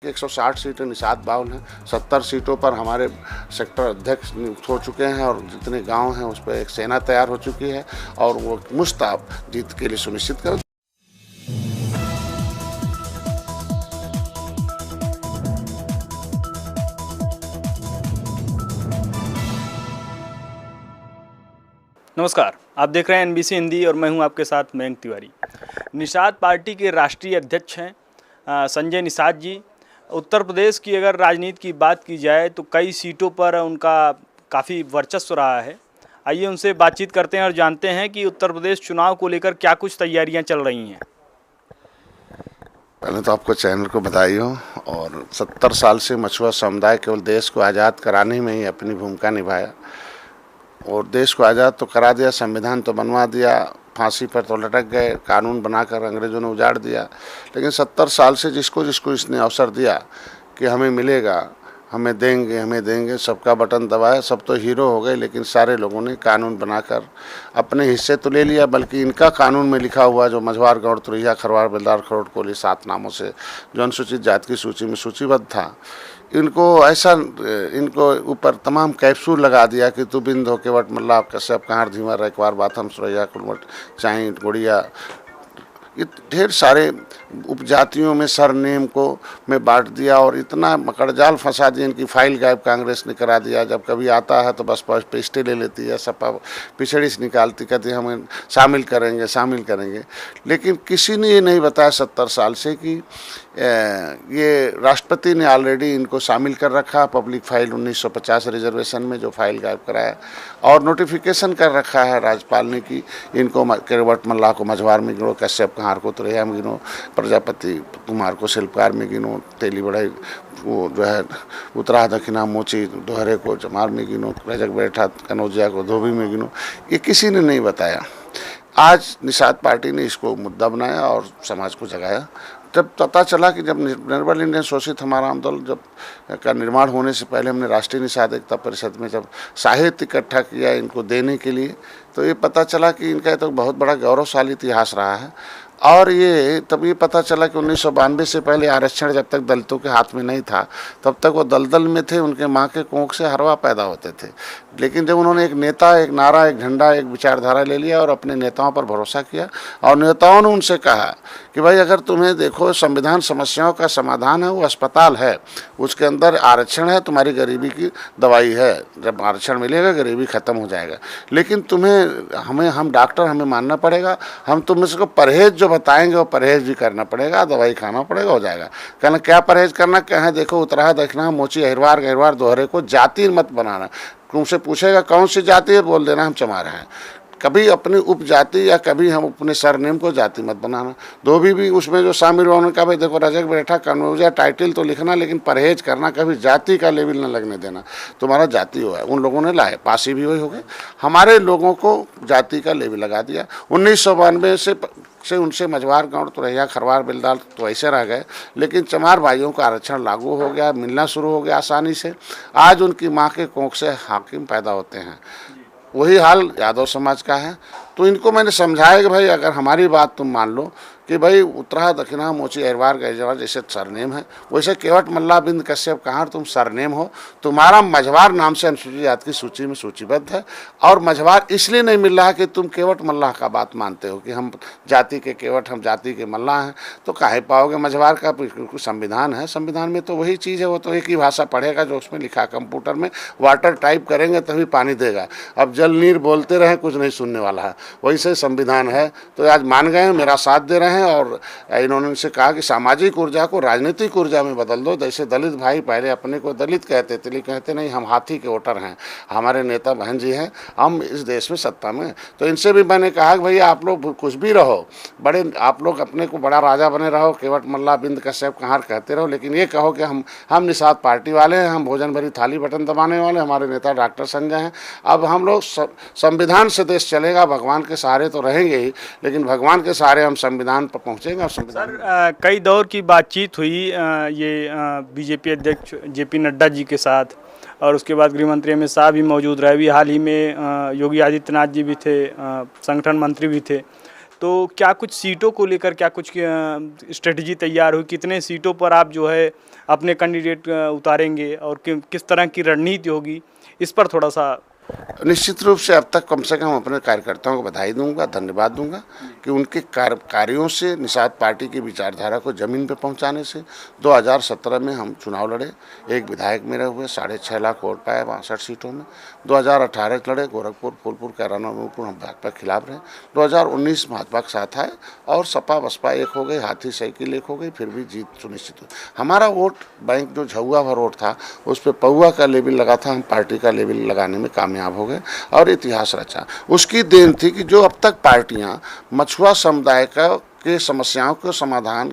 160 सीटें निषाद बाउल हैं। 70 सीटों पर हमारे सेक्टर अध्यक्ष नियुक्त हो चुके हैं और जितने गांव हैं उस पर एक सेना तैयार हो चुकी है और वो मुश्ताब जीत के लिए सुनिश्चित कर। नमस्कार, आप देख रहे हैं एनबीसी हिंदी और मैं हूं आपके साथ मयंक तिवारी। निषाद पार्टी के राष्ट्रीय अध्यक्ष हैं संजय निषाद जी। उत्तर प्रदेश की अगर राजनीति की बात की जाए तो कई सीटों पर उनका काफ़ी वर्चस्व रहा है। आइए उनसे बातचीत करते हैं और जानते हैं कि उत्तर प्रदेश चुनाव को लेकर क्या कुछ तैयारियां चल रही हैं। पहले तो आपको चैनल को बधाई हो। और 70 साल से मछुआ समुदाय केवल देश को आज़ाद कराने में ही अपनी भूमिका निभाया और देश को आज़ाद तो करा दिया, संविधान तो बनवा दिया, फांसी पर तो लटक गए, कानून बनाकर अंग्रेज़ों ने उजाड़ दिया। लेकिन 70 साल से जिसको जिसको इसने अवसर दिया कि हमें मिलेगा, हमें देंगे, सबका बटन दबाया, सब तो हीरो हो गए। लेकिन सारे लोगों ने कानून बनाकर अपने हिस्से तो ले लिया, बल्कि इनका कानून में लिखा हुआ जो मझवार, गौड़, तुरैया, खरवार, बेलदार, खरोट, कोली 7 नामों से जो अनुसूचित जाति की सूची में सूचीबद्ध था, इनको ऊपर तमाम कैप्सूल लगा दिया कि तू बिंद हो केवट मल्ला कश्यप कहार धीमर रैकवार बाथम सुरैया कुलमट चाई गुड़िया, ये ढेर सारे उपजातियों में सरनेम को में बांट दिया और इतना मकड़जाल फंसा दिया। इनकी फाइल गायब कांग्रेस ने करा दिया। जब कभी आता है तो बस पेस्टे ले लेती है, सपा पिछड़ी से निकालती, कहती है हमें शामिल करेंगे। लेकिन किसी ने ये नहीं बताया 70 साल से कि ये राष्ट्रपति ने ऑलरेडी इनको शामिल कर रखा पब्लिक फाइल 1950 रिजर्वेशन में, जो फाइल गायब कराया, और नोटिफिकेशन कर रखा है राज्यपाल ने कि इनको केवट मल्लाह को मझवार में गिनो, कश्यप कहार को तुरैया में गिनो, प्रजापति कुमार को शिल्पकार में गिनो, तेली बढ़ाई वो जो है उतरा दक्षिणा मोची दोहरे को चमार में गिनो, रजक बैठा कनौजिया को धोबी में गिनो। ये किसी ने नहीं बताया। आज निषाद पार्टी ने इसको मुद्दा बनाया और समाज को जगाया। जब पता चला कि जब निर्बल इंडियन शोषित हमारा आंदोलन जब का निर्माण होने से पहले हमने राष्ट्रीय निषाद एकता परिषद में जब साहित्य इकट्ठा किया इनको देने के लिए, तो ये पता चला कि इनका तो बहुत बड़ा गौरवशाली इतिहास रहा है। और ये तब ये पता चला कि 1992 से पहले आरक्षण जब तक दलितों के हाथ में नहीं था तब तक वो दलदल में थे, उनके माँ के कोख से हरवा पैदा होते थे। लेकिन जब उन्होंने एक नेता, एक नारा, एक झंडा, एक विचारधारा ले लिया और अपने नेताओं पर भरोसा किया और नेताओं ने उनसे कहा कि भाई अगर तुम्हें देखो संविधान समस्याओं का समाधान है, वो अस्पताल है, उसके अंदर आरक्षण है, तुम्हारी गरीबी की दवाई है, जब आरक्षण मिलेगा गरीबी खत्म हो जाएगा। लेकिन हम डॉक्टर हमें मानना पड़ेगा, हम तुम इसको परहेज जो बताएंगे वो परहेज भी करना पड़ेगा, दवाई खाना पड़ेगा, हो जाएगा। कहना क्या परहेज करना, कहें देखो उतरा दक्षिणा मोची अहिरवार गहिरवार दोहरे को जाति मत बनाना। तुमसे पूछेगा कौन सी जाति है, बोल देना हम चमार हैं। कभी अपनी उपजाति या कभी हम अपने सरनेम को जाति मत बनाना। धोबी भी उसमें जो शामिल हुआ, उन्होंने कहा भाई देखो रजक बैठा कनौजिया टाइटल तो लिखना, लेकिन परहेज करना, कभी जाति का लेवल न लगने देना, तुम्हारा जाति हुआ है। उन लोगों ने लाए, पासी भी वही हो गए, हमारे लोगों को जाति का लेवल लगा दिया। 1992 से उनसे मझवार, गौड़, तुरैया, खरवार, बेलदार तो ऐसे रह गए, लेकिन चमार भाइयों का आरक्षण लागू हो गया, मिलना शुरू हो गया आसानी से। आज उनकी माँ के कोख से हाकिम पैदा होते हैं। वही हाल यादव समाज का है। तो इनको मैंने समझाया कि भाई अगर हमारी बात तुम मान लो कि भाई उत्तरा दक्षिणा मोची अहिरवार गहिरवार जैसे सरनेम है, वैसे केवट मल्ला बिंद कश्यप कहार तुम सरनेम हो, तुम्हारा मझवार नाम से अनुसूचित जाति की सूची में सूचीबद्ध है। और मझवार इसलिए नहीं मिल रहा कि तुम केवट मल्लाह का बात मानते हो कि हम जाति के केवट, हम जाति के मल्लाह हैं, तो काहे पाओगे। मझवार का संविधान है, संविधान में तो वही चीज़ है, वो तो एक ही भाषा पढ़ेगा जो उसमें लिखा है। कंप्यूटर में वाटर टाइप करेंगे तभी पानी देगा। अब जल नीर बोलते रहे, कुछ नहीं सुनने वाला है, वैसे संविधान है। तो आज मान गए, मेरा साथ दे रहे हैं और इन्होंने उनसे कहा कि सामाजिक ऊर्जा को राजनीतिक ऊर्जा में बदल दो। जैसे दलित भाई पहले अपने को दलित कहते थे, लेकिन कहते नहीं हम हाथी के वोटर हैं, हमारे नेता बहन जी हैं, हम इस देश में सत्ता में। तो इनसे भी मैंने कहा कि भैया आप लोग कुछ भी रहो, बड़े आप लोग अपने को बड़ा राजा बने रहो, केवट मल्ला बिंद कश्यप कहार कहते रहो, लेकिन ये कहो कि हम निषाद पार्टी वाले हैं, हम भोजन भरी थाली बटन दबाने वाले, हमारे नेता डॉक्टर संजय हैं। अब हम लोग संविधान से देश चलेगा, भगवान के सहारे तो रहेंगे ही, लेकिन भगवान के सहारे हम संविधान पर पहुँचेंगे। सर कई दौर की बातचीत हुई ये बीजेपी अध्यक्ष जेपी नड्डा जी के साथ, और उसके बाद गृह मंत्री अमित शाह भी मौजूद रहे। अभी हाल ही में योगी आदित्यनाथ जी भी थे, संगठन मंत्री भी थे। तो क्या कुछ सीटों को लेकर क्या कुछ स्ट्रेटजी तैयार हुई, कितने सीटों पर आप जो है अपने कैंडिडेट उतारेंगे और किस तरह की रणनीति होगी, इस पर थोड़ा सा। निश्चित रूप से अब तक कम से कम अपने कार्यकर्ताओं को बधाई दूंगा, धन्यवाद दूंगा कि उनके कार्यों से निषाद पार्टी की विचारधारा को जमीन पे पहुंचाने से 2017 में हम चुनाव लड़े, एक विधायक मेरे हुए, 6.5 लाख वोट पाए 62 सीटों में। 2018 लड़े, गोरखपुर, फूलपुर, कैराना, नूरपुर, हम भाजपा के खिलाफ रहे। 2019 भाजपा के साथ आए और सपा बसपा एक हो गई, हाथी साइकिल एक हो गई, फिर भी जीत सुनिश्चित हुई। हमारा वोट बैंक जो झुआ भर वोट था उस पर पौआ का लेबल लगा था, हम पार्टी का लेबल लगाने में कामयाब हो गए और इतिहास रचा। उसकी देन थी कि जो अब तक पार्टियां मछुआ समुदाय के समस्याओं को समाधान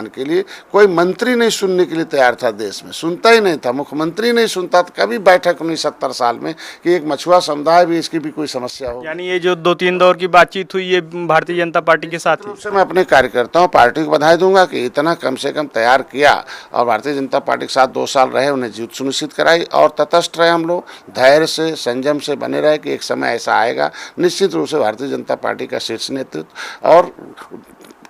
के लिए कोई मंत्री नहीं सुनने के लिए तैयार था, देश में सुनता ही नहीं था, मुख्यमंत्री नहीं सुनता था, कभी बैठक नहीं 70 साल में कि एक मछुआ समुदाय भी इसकी भी कोई समस्या हो। यानी ये जो 2-3 दौर की बातचीत हुई ये भारतीय जनता पार्टी के साथ रूप से मैं अपने कार्यकर्ताओं पार्टी को बधाई दूंगा कि इतना कम से कम तैयार किया और भारतीय जनता पार्टी के साथ 2 साल रहे, उन्हें जीत सुनिश्चित कराई और तटस्थ रहे हम लोग, धैर्य से संयम से बने रहे कि एक समय ऐसा आएगा निश्चित रूप से भारतीय जनता पार्टी का शीर्ष नेतृत्व और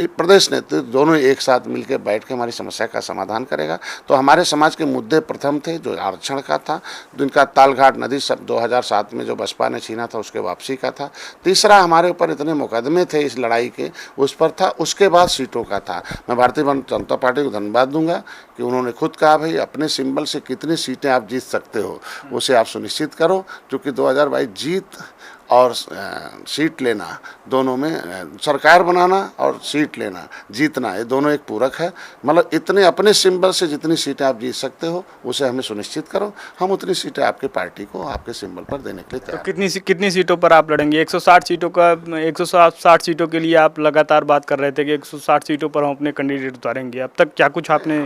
प्रदेश नेतृत्व दोनों एक साथ मिलकर बैठ के हमारी समस्या का समाधान करेगा। तो हमारे समाज के मुद्दे प्रथम थे जो आरक्षण का था, जिनका तालघाट नदी सब 2007 में जो बसपा ने छीना था उसके वापसी का था। तीसरा हमारे ऊपर इतने मुकदमे थे इस लड़ाई के उस पर था। उसके बाद सीटों का था। मैं भारतीय जनता पार्टी को धन्यवाद दूंगा कि उन्होंने खुद कहा भाई अपने सिंबल से कितनी सीटें आप जीत सकते हो उसे आप सुनिश्चित करो, क्योंकि 2022 जीत और सीट लेना दोनों में, सरकार बनाना और सीट लेना जीतना, ये दोनों एक पूरक है। मतलब इतने अपने सिंबल से जितनी सीटें आप जीत सकते हो उसे हमें सुनिश्चित करो, हम उतनी सीटें आपके पार्टी को आपके सिंबल पर देने के लिए तैयार। तो कितनी सीटों पर आप लड़ेंगे? 160 सीटों का 160 सीटों के लिए आप लगातार बात कर रहे थे कि 160 सीटों पर हम अपने कैंडिडेट उतारेंगे। अब तक क्या कुछ आपने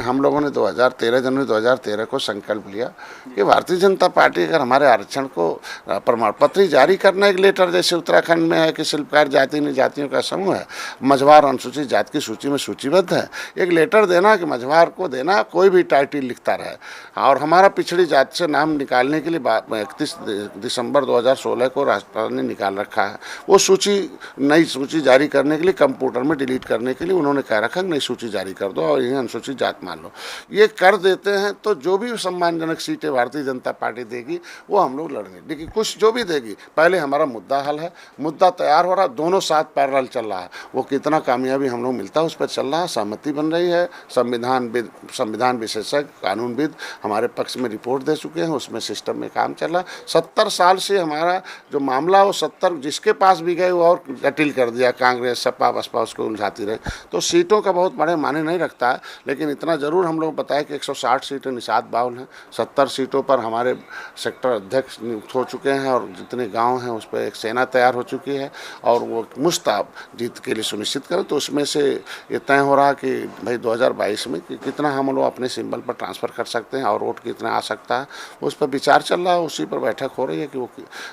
हम लोगों ने 2013 जनवरी 2013 को संकल्प लिया कि भारतीय जनता पार्टी अगर हमारे आरक्षण को प्रमाण पत्र जारी करना, एक लेटर जैसे उत्तराखंड में है कि शिल्पकार जाति जातियों का समूह है, मझवार अनुसूचित जाति की सूची में सूचीबद्ध है, एक लेटर देना कि मझवार को देना, कोई भी टाइटल लिखता रहे। और हमारा पिछड़ी जाति से नाम निकालने के लिए 31 दिसंबर 2016 को राष्ट्रपति ने निकाल रखा है। वो सूची नई सूची जारी करने के लिए कंप्यूटर में डिलीट करने के लिए उन्होंने कह रखा नई सूची जारी कर दो और इन्हें अनुसूचित जात मान लो। ये कर देते हैं तो जो भी सम्मानजनक सीटें भारतीय जनता पार्टी देगी वो हम लोग लड़ेंगे, लेकिन कुछ जो भी देगी पहले हमारा मुद्दा हल है, मुद्दा तैयार हो रहा, दोनों साथ पैरेलल चल रहा है। वो कितना कामयाबी हम लोग मिलता है उस पर चल रहा है, सहमति बन रही है। संविधान विशेषज्ञ कानूनविद हमारे पक्ष में रिपोर्ट दे चुके हैं, उसमें सिस्टम में काम चल रहा है। 70 साल से हमारा जो मामला वो 70 जिसके पास भी गए वो और जटिल कर दिया, कांग्रेस सपा बसपा उसको उलझाती रहे। तो सीटों का बहुत बड़े माने नहीं रखता है, लेकिन इतना जरूर हम लोग बताया कि 160 सीटें निषाद बाउल हैं, 70 सीटों पर हमारे सेक्टर अध्यक्ष नियुक्त हो चुके हैं और जितने गांव हैं उस पर एक सेना तैयार हो चुकी है और वो मुस्ताब जीत के लिए सुनिश्चित करें। तो उसमें से ये तय हो रहा कि भाई 2022 में कि कितना हम लोग अपने सिंबल पर ट्रांसफ़र कर सकते हैं और वोट कितना आ सकता है, उस पर विचार चल रहा है। उसी पर बैठक हो रही है कि वो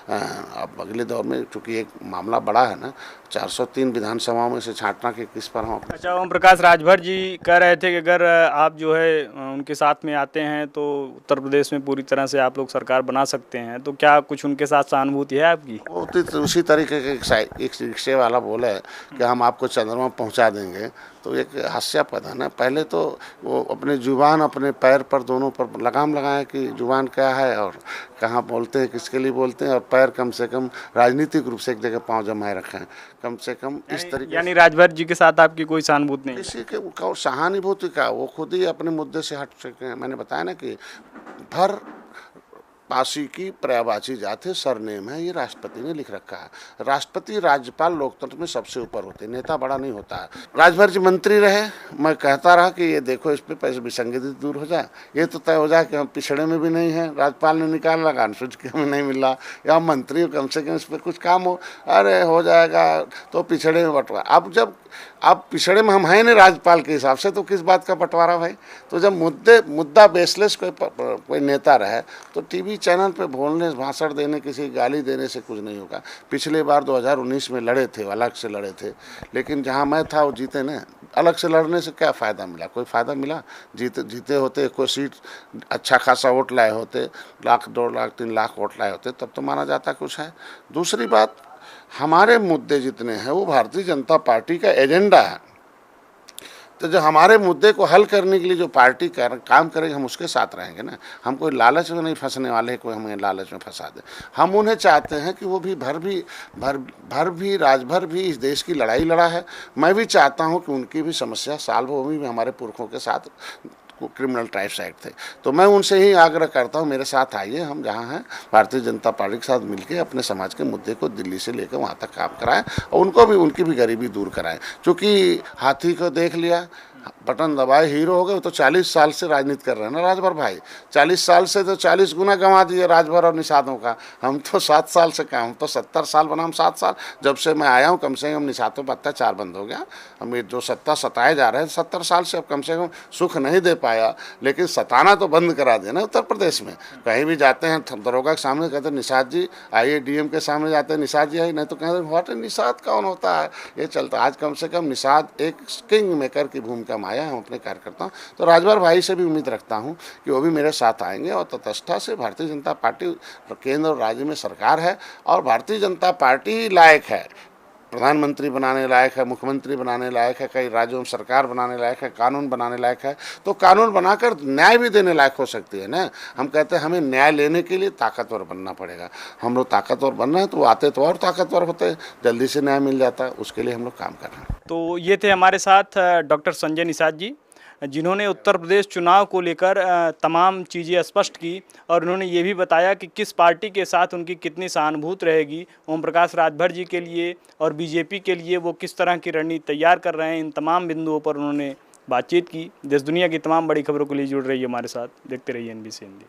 अब अगले दौर में, चूँकि एक मामला बड़ा है ना, 403 विधानसभाओं में से छांटना कि किस पर हम। अच्छा, ओम प्रकाश राजभर जी कह रहे थे कि अगर आप जो है उनके साथ में आते हैं तो उत्तर प्रदेश में पूरी तरह से आप लोग सरकार बना सकते हैं, तो क्या कुछ उनके साथ सहानुभूति है आपकी? उसी तरीके के एक रिक्शे वाला बोला है कि हम आपको चंद्रमा पहुंचा देंगे, तो एक हास्यास्पद है ना। पहले तो वो अपने जुबान अपने पैर पर दोनों पर लगाम लगाए कि जुबान क्या है और कहाँ बोलते हैं, किसके लिए बोलते हैं, और पैर कम से कम राजनीतिक रूप से एक जगह पांव जमाए रखें कम से कम इस तरीके। यानी राजभर जी के साथ आपकी कोई सहानुभूति नहीं? किसी के सहानुभूति का, वो खुद ही अपने मुद्दे से हट सके। मैंने बताया ना कि भर पासी की पर्यायवाची जाति सरनेम है, ये राष्ट्रपति ने लिख रखा है। राष्ट्रपति राज्यपाल लोकतंत्र में सबसे ऊपर होते हैं, नेता बड़ा नहीं होता है। राजभर जी मंत्री रहे, मैं कहता रहा कि ये देखो इस पे पैसे विसंगति दूर हो जाए, ये तो तय हो जाए कि हम पिछड़े में भी नहीं हैं, राज्यपाल ने निकाल लगा, अनुसूचित हमें नहीं मिल रहा, या मंत्री कम से कम इस पर कुछ काम हो, अरे हो जाएगा तो पिछड़े में बंटवारा। अब जब आप पिछड़े में हम हैं नहीं राज्यपाल के हिसाब से, तो किस बात का बंटवारा भाई? तो जब मुद्दा बेसलेस कोई नेता रहे तो टीवी चैनल पे बोलने, भाषण देने, किसी गाली देने से कुछ नहीं होगा। पिछले बार 2019 में लड़े थे, अलग से लड़े थे, लेकिन जहां मैं था वो जीते ना। अलग से लड़ने से क्या फ़ायदा मिला? कोई फ़ायदा मिला? जीते होते, कोई सीट अच्छा खासा वोट लाए होते, 1 लाख 2 लाख 3 लाख वोट लाए होते, तब तो माना जाता कुछ है। दूसरी बात, हमारे मुद्दे जितने हैं वो भारतीय जनता पार्टी का एजेंडा है। तो जो हमारे मुद्दे को हल करने के लिए जो पार्टी काम करेगी, हम उसके साथ रहेंगे ना। हम कोई लालच में नहीं फंसने वाले हैं, कोई हमें लालच में फंसा दे। हम उन्हें चाहते हैं कि वो भी भर भी राजभर भी इस देश की लड़ाई लड़ा है। मैं भी चाहता हूं कि उनकी भी समस्या सॉल्व हो, भी हमारे पुरखों के साथ क्रिमिनल ट्राइब्स एक्ट थे। तो मैं उनसे ही आग्रह करता हूं, मेरे साथ आइए, हम जहां हैं भारतीय जनता पार्टी के साथ मिलकर अपने समाज के मुद्दे को दिल्ली से लेकर वहां तक काम कराएं और उनको भी, उनकी भी गरीबी दूर कराएं। क्योंकि हाथी को देख लिया, बटन दबाए हीरो हो गए। वो तो 40 साल से राजनीति कर रहे हैं ना राजभर भाई। 40 साल से तो 40 गुना गंवा दिए राजभर और निषादों का। हम तो 7 साल से काम, हम तो 70 साल बनाम 7 साल। जब से मैं आया हूँ कम से कम निषादों पर अत्याचार बंद हो गया। हम ये जो सताए जा रहे हैं 70 साल से, अब कम से कम सुख नहीं दे पाया, लेकिन सताना तो बंद करा देना। उत्तर प्रदेश में कहीं भी जाते हैं दरोगा के सामने कहते हैं निषाद जी आइए, डीएम के सामने जाते हैं निषाद जी आइए, नहीं तो कहते हैं व्हाट निषाद कौन होता है। ये चलता आज कम से कम निषाद एक किंग मेकर की भूमिका में आया है अपने कार्यकर्ता। तो राजभर भाई से भी उम्मीद रखता हूं कि वो भी मेरे साथ आएंगे और तटस्थता से भारतीय जनता पार्टी केंद्र और राज्य में सरकार है और भारतीय जनता पार्टी लायक है, प्रधानमंत्री बनाने लायक है, मुख्यमंत्री बनाने लायक है, कई राज्यों में सरकार बनाने लायक है, कानून बनाने लायक है। तो कानून बनाकर न्याय भी देने लायक हो सकती है ना। हम कहते हैं हमें न्याय लेने के लिए ताकतवर बनना पड़ेगा। हम लोग ताकतवर बन रहे हैं तो वो आते तो और ताकतवर होते हैं, जल्दी से न्याय मिल जाता है। उसके लिए हम लोग काम कर रहे हैं। तो ये थे हमारे साथ डॉक्टर संजय निषाद जी, जिन्होंने उत्तर प्रदेश चुनाव को लेकर तमाम चीज़ें स्पष्ट की और उन्होंने ये भी बताया कि किस पार्टी के साथ उनकी कितनी सहानुभूति रहेगी। ओम प्रकाश राजभर जी के लिए और बीजेपी के लिए वो किस तरह की रणनीति तैयार कर रहे हैं, इन तमाम बिंदुओं पर उन्होंने बातचीत की। देश दुनिया की तमाम बड़ी खबरों के लिए जुड़ रही है हमारे साथ। देखते रहिए NBC हिंदी।